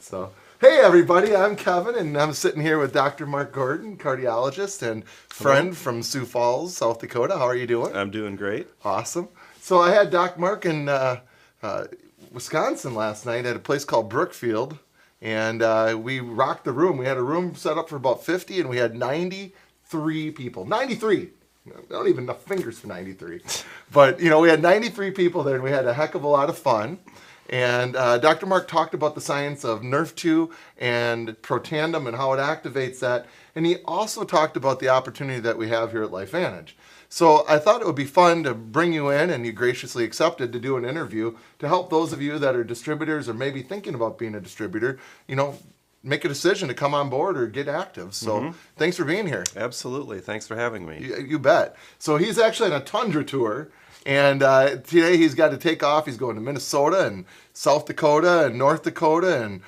So, hey everybody, I'm Kevin, and I'm sitting here with Dr. Mark Gordon, cardiologist and friend from Sioux Falls, South Dakota. How are you doing? I'm doing great. Awesome. So I had Doc Mark in Wisconsin last night at a place called Brookfield, and we rocked the room. We had a room set up for about 50, and we had 93 people. 93! I don't even have fingers for 93. But, you know, we had 93 people there, and we had a heck of a lot of fun. And Dr. Mark talked about the science of NRF2 and Protandim and how it activates that. And he also talked about the opportunity that we have here at LifeVantage. So I thought it would be fun to bring you in, and you graciously accepted to do an interview to help those of you that are distributors or maybe thinking about being a distributor, you know, make a decision to come on board or get active. So thanks for being here. Absolutely. Thanks for having me. You bet. So he's actually on a tundra tour. And today he's got to take off. He's going to Minnesota and South Dakota and North Dakota, and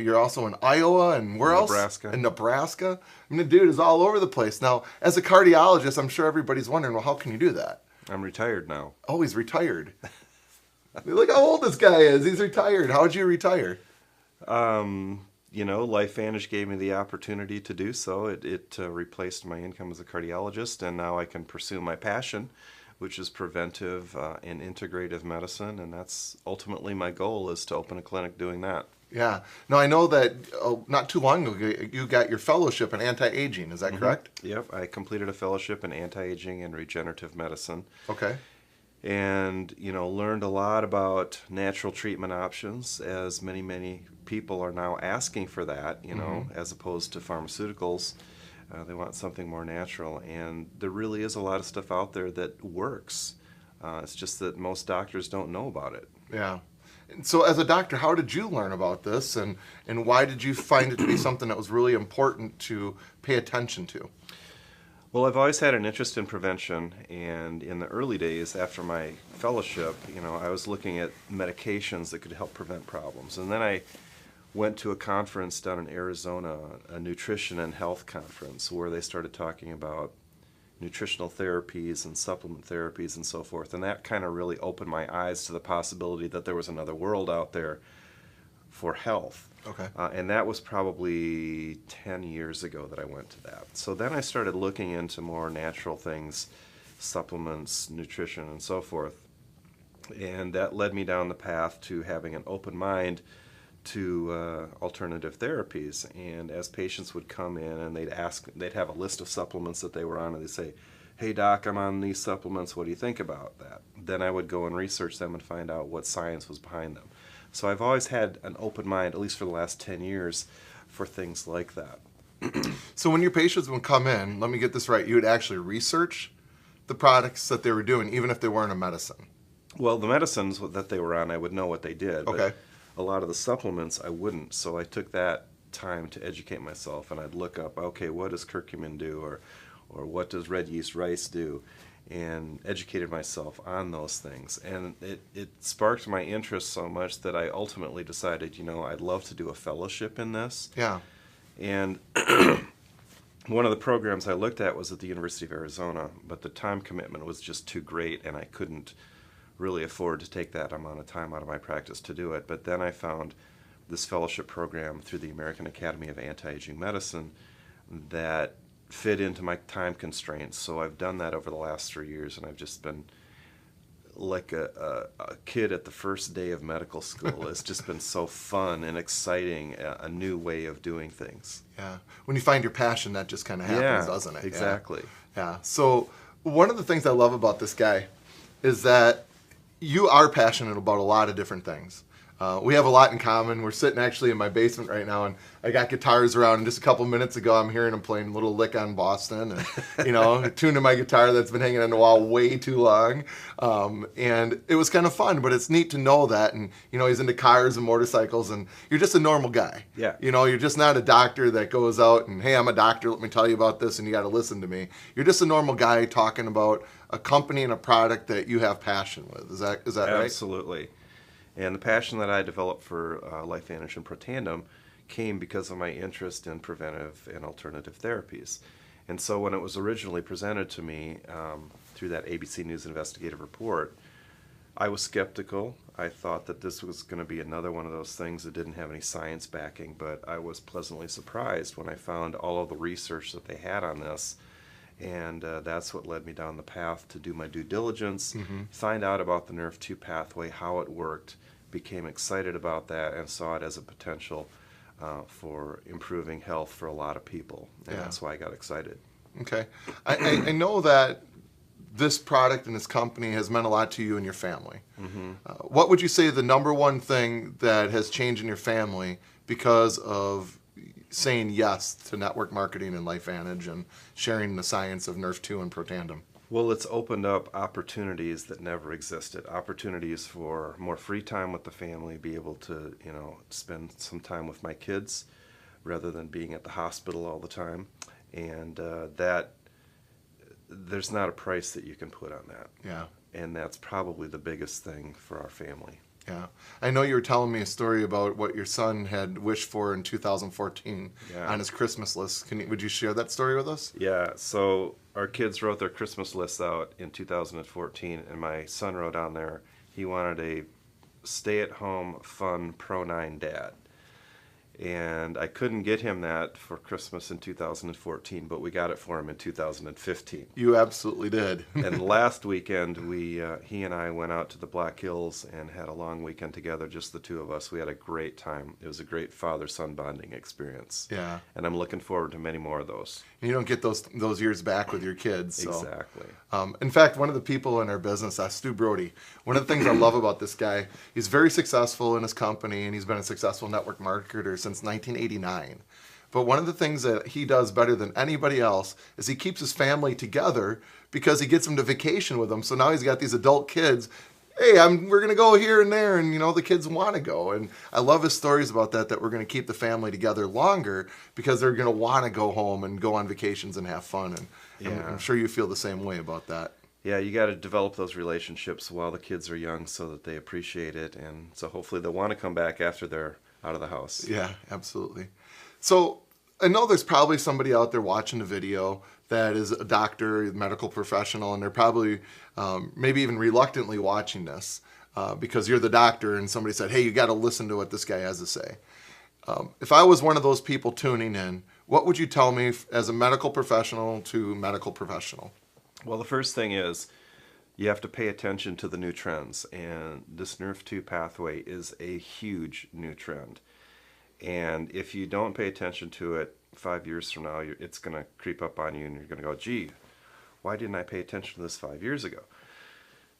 you're also in Iowa and where else? Nebraska. In Nebraska. I mean, the dude is all over the place. Now, as a cardiologist, I'm sure everybody's wondering, well, how can you do that? I'm retired now. Oh, he's retired. Look how old this guy is. He's retired. How'd you retire? You know, LifeVantage gave me the opportunity to do so. It replaced my income as a cardiologist, and now I can pursue my passion, which is preventive and integrative medicine, and that's ultimately my goal, is to open a clinic doing that. Yeah. Now, I know that not too long ago you got your fellowship in anti-aging. Is that correct? Yep, I completed a fellowship in anti-aging and regenerative medicine. Okay. And, you know, learned a lot about natural treatment options, as many people are now asking for that, you know, as opposed to pharmaceuticals. They want something more natural, and there really is a lot of stuff out there that works. It's just that most doctors don't know about it. Yeah. And so as a doctor, how did you learn about this, and why did you find it to be something that was really important to pay attention to? Well, I've always had an interest in prevention, and in the early days after my fellowship, you know, I was looking at medications that could help prevent problems. And then I went to a conference down in Arizona, a nutrition and health conference, where they started talking about nutritional therapies and supplement therapies and so forth. And that kind of really opened my eyes to the possibility that there was another world out there for health. Okay. And that was probably 10 years ago that I went to that. So then I started looking into more natural things, supplements, nutrition, and so forth. And that led me down the path to having an open mind to alternative therapies. And as patients would come in and they'd have a list of supplements that they were on, and they'd say, "Hey doc, I'm on these supplements, what do you think about that?" Then I would go and research them and find out what science was behind them. So I've always had an open mind, at least for the last 10 years, for things like that. So when your patients would come in, let me get this right, you would actually research the products that they were doing, even if they weren't a medicine? Well, the medicines that they were on, I would know what they did. Okay. But a lot of the supplements, I wouldn't. So I took that time to educate myself, and I'd look up, okay, what does curcumin do, or what does red yeast rice do, and educated myself on those things. And it sparked my interest so much that I ultimately decided, you know, I'd love to do a fellowship in this. Yeah. And one of the programs I looked at was at the University of Arizona, but the time commitment was just too great, and I couldn't really afford to take that amount of time out of my practice to do it. But then I found this fellowship program through the American Academy of Anti-Aging Medicine that fit into my time constraints. So I've done that over the last 3 years, and I've just been like a kid at the first day of medical school. It's just been so fun and exciting, a new way of doing things. Yeah. When you find your passion, that just kind of happens, doesn't it? Exactly. Yeah. So one of the things I love about this guy is that you are passionate about a lot of different things. We have a lot in common. We're sitting actually in my basement right now, and I got guitars around, and just a couple minutes ago I'm hearing him playing a little lick on Boston, and you know, a tune to my guitar that's been hanging on the wall way too long. And it was kind of fun, but it's neat to know that. And you know, he's into cars and motorcycles, and you're just a normal guy. Yeah. You know, you're just not a doctor that goes out and, hey, I'm a doctor, let me tell you about this, and you got to listen to me. You're just a normal guy talking about a company and a product that you have passion with. Is that right? Absolutely. And the passion that I developed for LifeVantage and Protandim came because of my interest in preventive and alternative therapies. And so when it was originally presented to me through that ABC News investigative report, I was skeptical. I thought that this was going to be another one of those things that didn't have any science backing, but I was pleasantly surprised when I found all of the research that they had on this. And that's what led me down the path to do my due diligence, find out about the NRF2 pathway, how it worked, became excited about that, and saw it as a potential for improving health for a lot of people. And that's why I got excited. Okay. I know that this product and this company has meant a lot to you and your family. What would you say the number one thing that has changed in your family because of saying yes to network marketing and LifeVantage and sharing the science of NRF2 and Protandim? Well, it's opened up opportunities that never existed. Opportunities for more free time with the family, be able to, spend some time with my kids rather than being at the hospital all the time. And that there's not a price that you can put on that. Yeah. And that's probably the biggest thing for our family. Yeah. I know you were telling me a story about what your son had wished for in 2014 on his Christmas list. Would you share that story with us? Yeah. So our kids wrote their Christmas lists out in 2014, and my son wrote on there he wanted a stay-at-home, fun Pro-9 dad. And I couldn't get him that for Christmas in 2014, but we got it for him in 2015. You absolutely did. And last weekend, he and I went out to the Black Hills and had a long weekend together, just the two of us. We had a great time. It was a great father-son bonding experience. Yeah. And I'm looking forward to many more of those. You don't get those years back with your kids. So. Exactly. In fact, one of the people in our business, Stu Brody, one of the things I love about this guy, he's very successful in his company, and he's been a successful network marketer since 1989. But one of the things that he does better than anybody else is he keeps his family together because he gets them to vacation with him. So now he's got these adult kids. Hey, we're going to go here and there, and the kids want to go. And I love his stories about that we're going to keep the family together longer because they're going to want to go home and go on vacations and have fun. And I'm sure you feel the same way about that. Yeah, you got to develop those relationships while the kids are young so that they appreciate it. And so hopefully they'll want to come back after they're out of the house. Yeah, absolutely. So I know there's probably somebody out there watching the video that is a doctor, a medical professional, and they're probably maybe even reluctantly watching this because you're the doctor and somebody said, hey, you got to listen to what this guy has to say. If I was one of those people tuning in, what would you tell me as a medical professional to medical professional? Well, the first thing is you have to pay attention to the new trends, and this NRF2 pathway is a huge new trend. And if you don't pay attention to it 5 years from now, it's going to creep up on you, and you're going to go, gee, why didn't I pay attention to this 5 years ago?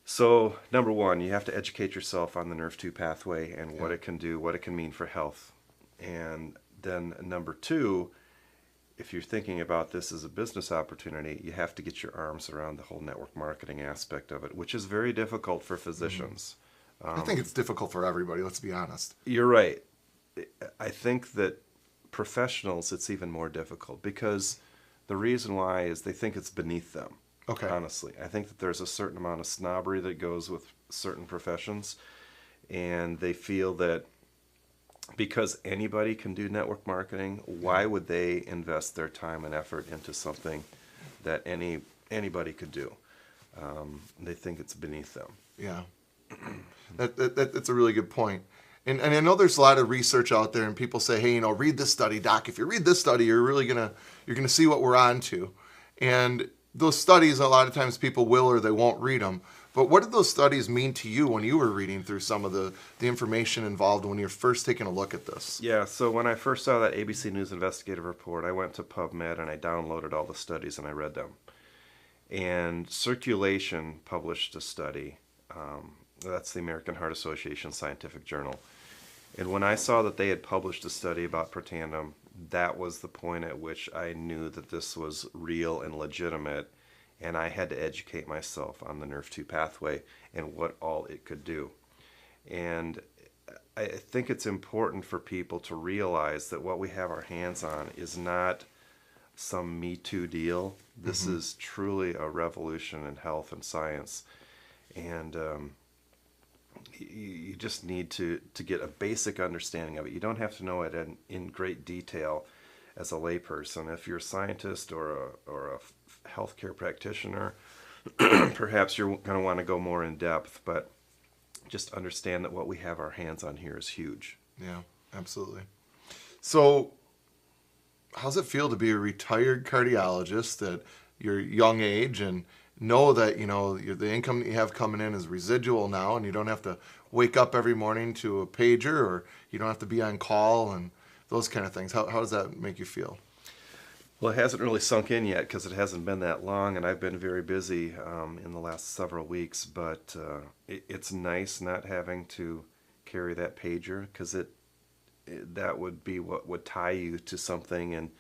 So, number one, you have to educate yourself on the NRF2 pathway and what it can do, what it can mean for health. And then number two, if you're thinking about this as a business opportunity, you have to get your arms around the whole network marketing aspect of it, which is very difficult for physicians. I think it's difficult for everybody, let's be honest. You're right. I think that professionals, it's even more difficult because the reason why is they think it's beneath them. Okay. Honestly, I think that there's a certain amount of snobbery that goes with certain professions, and they feel that because anybody can do network marketing, why would they invest their time and effort into something that anybody could do? They think it's beneath them. Yeah, that's a really good point. And I know there's a lot of research out there, and people say, hey, read this study, doc. If you read this study, you're really gonna see what we're on to. And those studies, a lot of times people will or they won't read them. But what did those studies mean to you when you were reading through some of the information involved when you were first taking a look at this? Yeah, so when I first saw that ABC News investigative report, I went to PubMed and I downloaded all the studies and I read them. And Circulation published a study. That's the American Heart Association Scientific Journal. And when I saw that they had published a study about Protandim, that was the point at which I knew that this was real and legitimate, and I had to educate myself on the NRF2 pathway and what all it could do. And I think it's important for people to realize that what we have our hands on is not some Me Too deal. This is truly a revolution in health and science. And you just need to get a basic understanding of it. You don't have to know it in great detail as a layperson. If you're a scientist or a healthcare practitioner, perhaps you're going to want to go more in depth. But just understand that what we have our hands on here is huge. Yeah, absolutely. So how's it feel to be a retired cardiologist at your young age and know that, the income that you have coming in is residual now, and you don't have to wake up every morning to a pager, or you don't have to be on call and those kind of things? How does that make you feel? Well, it hasn't really sunk in yet because it hasn't been that long, and I've been very busy in the last several weeks. But it's nice not having to carry that pager, because that would be what would tie you to something,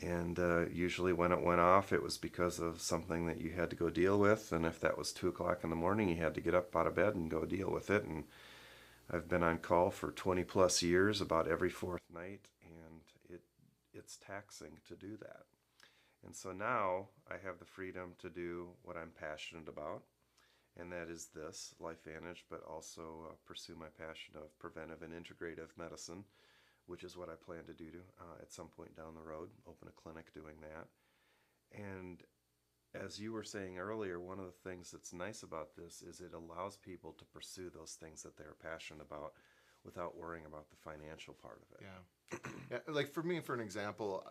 and usually when it went off, it was because of something that you had to go deal with, and if that was 2 o'clock in the morning, you had to get up out of bed and go deal with it. And I've been on call for 20 plus years, about every fourth night, and it's taxing to do that. And so now I have the freedom to do what I'm passionate about, and that is this, LifeVantage, but also pursue my passion of preventive and integrative medicine, which is what I plan to do at some point down the road, open a clinic doing that. And as you were saying earlier, one of the things that's nice about this is it allows people to pursue those things that they're passionate about without worrying about the financial part of it. Yeah. Like for me, for an example,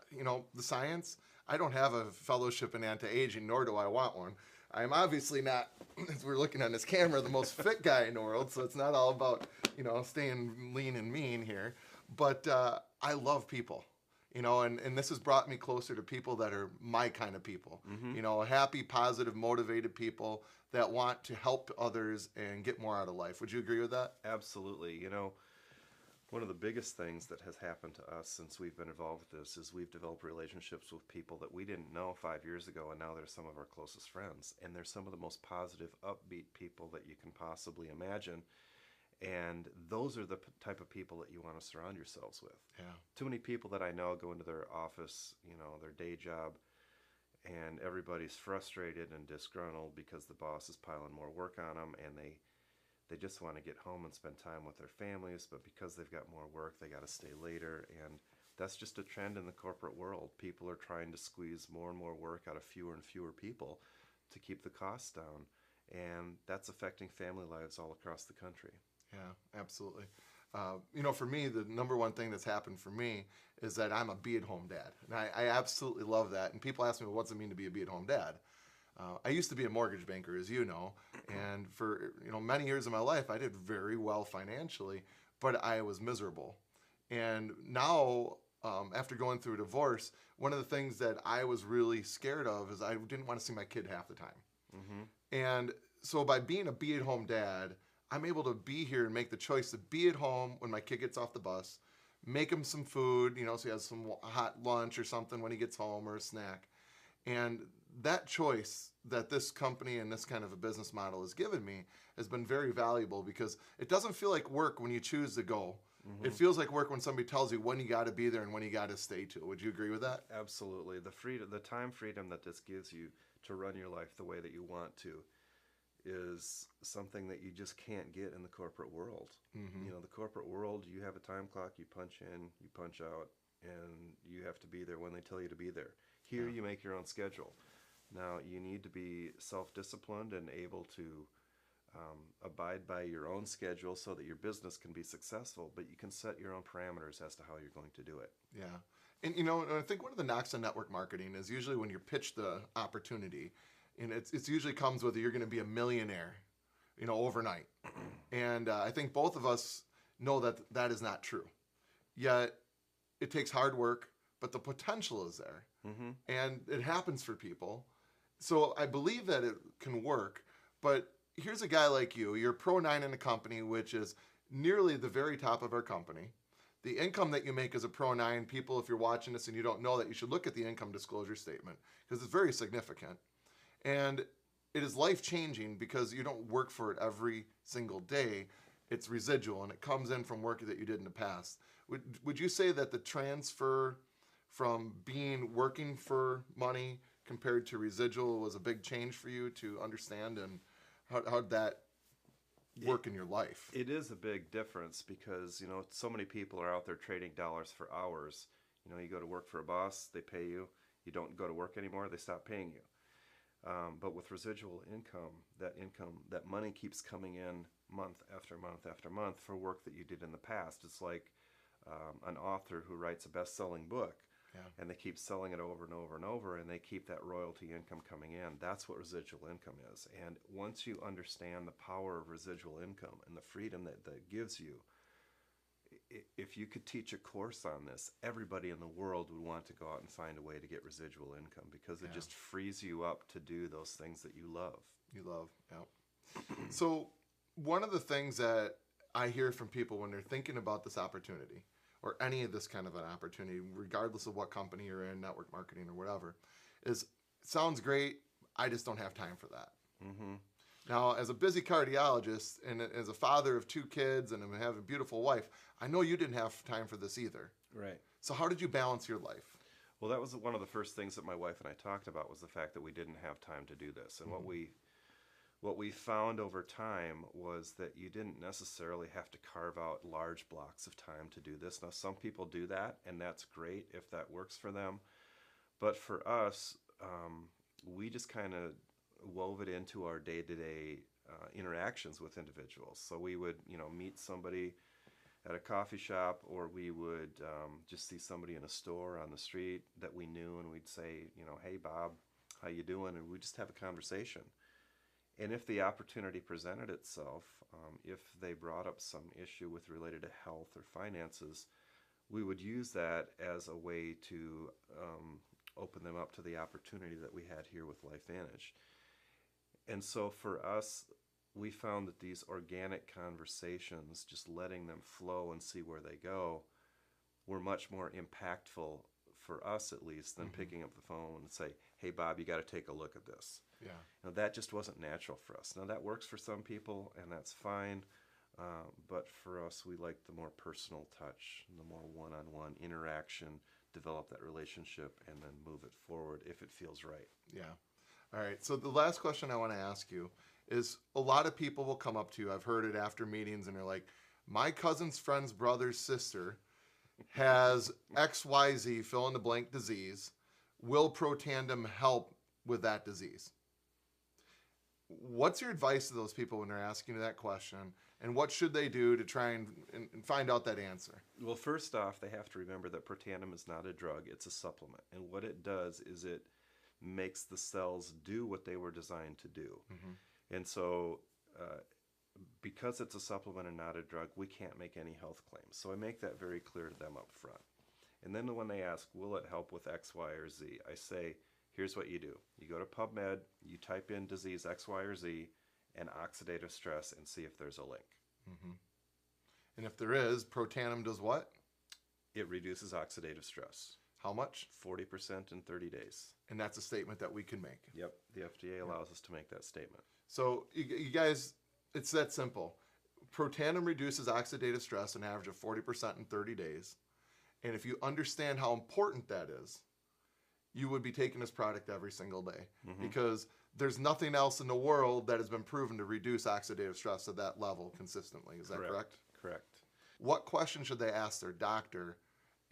the science, I don't have a fellowship in anti-aging, nor do I want one. I'm obviously not, as we're looking on this camera, the most fit guy in the world, so it's not all about, staying lean and mean here. But I love people, and this has brought me closer to people that are my kind of people. Happy, positive, motivated people that want to help others and get more out of life. Would you agree with that? Absolutely. One of the biggest things that has happened to us since we've been involved with this is we've developed relationships with people that we didn't know 5 years ago, and now they're some of our closest friends. And they're some of the most positive, upbeat people that you can possibly imagine. And those are the type of people that you want to surround yourselves with. Yeah. Too many people that I know go into their office, their day job, and everybody's frustrated and disgruntled because the boss is piling more work on them, and they just want to get home and spend time with their families, but because they've got more work, they got to stay later. And that's just a trend in the corporate world. People are trying to squeeze more and more work out of fewer and fewer people to keep the costs down. And that's affecting family lives all across the country. Yeah, absolutely. For me, the number one thing that's happened for me is that I'm a be-at-home dad. And I absolutely love that. And people ask me, well, what's it mean to be a be-at-home dad? I used to be a mortgage banker, as you know, and for many years of my life, I did very well financially, but I was miserable. And now, after going through a divorce, one of the things that I was really scared of is I didn't want to see my kid half the time. Mm-hmm. And so by being a be-at-home dad, I'm able to be here and make the choice to be at home when my kid gets off the bus, make him some food, so he has some hot lunch or something when he gets home, or a snack. And that choice that this company and this kind of a business model has given me has been very valuable, because it doesn't feel like work when you choose to go. Mm-hmm. It feels like work when somebody tells you when you got to be there and when you got to stay to. Would you agree with that? Absolutely. The freedom, the time freedom that this gives you to run your life the way that you want to is something that you just can't get in the corporate world. Mm-hmm. The corporate world, you have a time clock, you punch in, you punch out, and you have to be there when they tell you to be there. Here, you make your own schedule. Now, you need to be self-disciplined and able to abide by your own schedule so that your business can be successful, but you can set your own parameters as to how you're going to do it. Yeah. And, I think one of the knocks on network marketing is usually when you're pitched the opportunity, and it's usually comes with you're going to be a millionaire, overnight. And I think both of us know that that is not true. Yet it takes hard work, but the potential is there. Mm-hmm. And it happens for people. So I believe that it can work. But here's a guy like you. You're Pro 9 in a company, which is nearly the very top of our company. The income that you make as a Pro 9, people, if you're watching this and you don't know that, you should look at the income disclosure statement, because it's very significant. And it is life-changing because you don't work for it every single day. It's residual, and it comes in from work that you did in the past. Would you say that the transfer from working for money compared to residual was a big change for you to understand, and how did that work in your life? It is a big difference because, so many people are out there trading dollars for hours. You go to work for a boss, they pay you. You don't go to work anymore, they stop paying you. But with residual income, that money keeps coming in month after month after month for work that you did in the past. It's like an author who writes a best-selling book, Yeah. and they keep selling it over and over and over, and they keep that royalty income coming in. That's what residual income is. And once you understand the power of residual income and the freedom that gives you, if you could teach a course on this, everybody in the world would want to go out and find a way to get residual income, because it just frees you up to do those things that you love. You love, yeah. So one of the things that I hear from people when they're thinking about this opportunity, or any of this kind of an opportunity, regardless of what company you're in, network marketing or whatever, is, it sounds great, I just don't have time for that. Mm-hmm. Now, as a busy cardiologist and as a father of 2 kids and I have a beautiful wife, I know you didn't have time for this either. Right. So how did you balance your life? Well, that was one of the first things that my wife and I talked about, was the fact that we didn't have time to do this. And what we found over time was that you didn't necessarily have to carve out large blocks of time to do this. Now, some people do that, and that's great if that works for them. But for us, we just kind of wove it into our day-to-day interactions with individuals. So we would, meet somebody at a coffee shop, or we would just see somebody in a store on the street that we knew, and we'd say, hey, Bob, how you doing? And we'd just have a conversation. And if the opportunity presented itself, if they brought up some issue related to health or finances, we would use that as a way to open them up to the opportunity that we had here with LifeVantage. And so for us, we found that these organic conversations, just letting them flow and see where they go, were much more impactful, for us at least, than picking up the phone and say, hey, Bob, you got to take a look at this. Yeah. That just wasn't natural for us. Now, that works for some people, and that's fine. But for us, we like the more personal touch, the more one-on-one interaction, develop that relationship, and then move it forward if it feels right. Yeah. All right. So the last question I want to ask you is, a lot of people will come up to you. I've heard it after meetings, and they're like, my cousin's friend's brother's sister has XYZ, fill in the blank disease. Will Protandim help with that disease? What's your advice to those people when they're asking you that question, and what should they do to try and find out that answer? Well, first off, they have to remember that Protandim is not a drug, it's a supplement. And what it does is it makes the cells do what they were designed to do. Mm-hmm. And so because it's a supplement and not a drug, we can't make any health claims. So I make that very clear to them up front. And then when they ask, will it help with X, Y, or Z, I say, here's what you do. You go to PubMed, you type in disease X, Y, or Z, and oxidative stress, and see if there's a link. Mm-hmm. And if there is, Protandim does what? It reduces oxidative stress. How much? 40% in 30 days. And that's a statement that we can make. Yep, the FDA allows us to make that statement. So you guys, it's that simple. Protandim reduces oxidative stress an average of 40% in 30 days. And if you understand how important that is, you would be taking this product every single day. Mm-hmm. Because there's nothing else in the world that has been proven to reduce oxidative stress at that level consistently. Is that correct? Correct. What question should they ask their doctor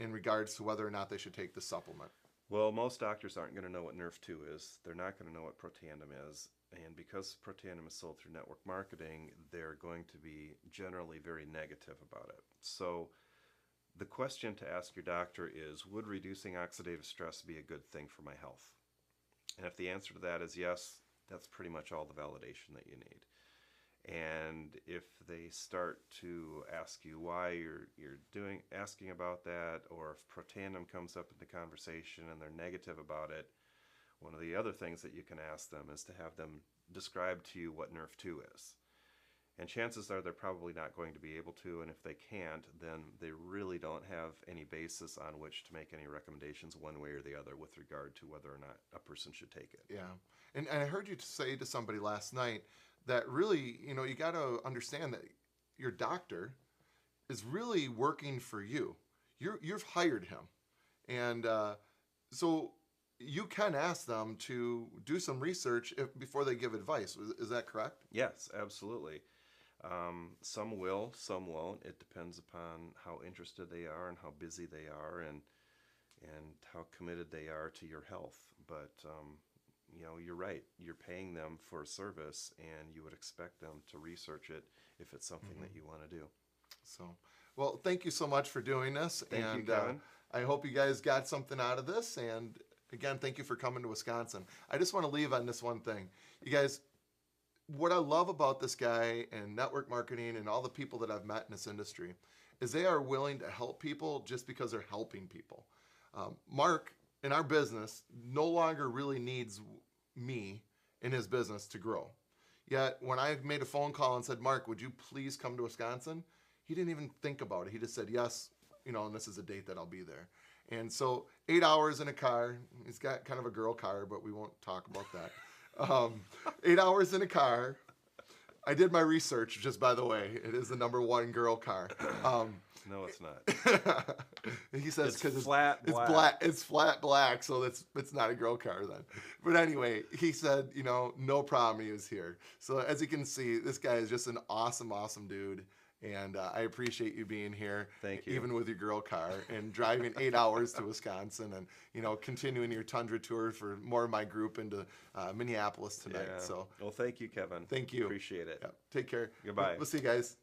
in regards to whether or not they should take the supplement? Well, most doctors aren't going to know what Nerf2 is. They're not going to know what Protandim is. And because Protandim is sold through network marketing, they're going to be generally very negative about it. So the question to ask your doctor is, would reducing oxidative stress be a good thing for my health? And if the answer to that is yes, that's pretty much all the validation that you need. And if they start to ask you why you're asking about that, or if Protandim comes up in the conversation and they're negative about it, one of the other things that you can ask them is to have them describe to you what Nerf2 is. And chances are they're probably not going to be able to, and if they can't, then they really don't have any basis on which to make any recommendations one way or the other with regard to whether or not a person should take it. Yeah. And I heard you say to somebody last night that really, you got to understand that your doctor is really working for you. You've hired him. And so you can ask them to do some research before they give advice. Is that correct? Yes, absolutely. Some will, some won't. It depends upon how interested they are and how busy they are and how committed they are to your health. But you're right. You're paying them for a service, and you would expect them to research it if it's something that you want to do. So, well, thank you so much for doing this. Thank you, Kevin. I hope you guys got something out of this. And again, thank you for coming to Wisconsin. I just want to leave on this one thing. You guys, what I love about this guy and network marketing and all the people that I've met in this industry is they are willing to help people just because they're helping people. Mark, in our business, no longer really needs me in his business to grow. Yet when I made a phone call and said, Mark, would you please come to Wisconsin? He didn't even think about it. He just said, yes, and this is a date that I'll be there. And so 8 hours in a car. He's got kind of a girl car, but we won't talk about that. 8 hours in a car. I did my research, just by the way. It is the #1 girl car. No, it's not. He says because it's flat black. It's black. It's flat black, so it's not a girl car then. But anyway, he said, no problem. He was here. So as you can see, this guy is just an awesome, awesome dude. And I appreciate you being here. Thank you. Even with your girl car and driving 8 hours to Wisconsin and, continuing your Tundra tour for more of my group into Minneapolis tonight. Yeah. So, well, thank you, Kevin. Thank you. Appreciate it. Yeah. Take care. Goodbye. We'll see you guys.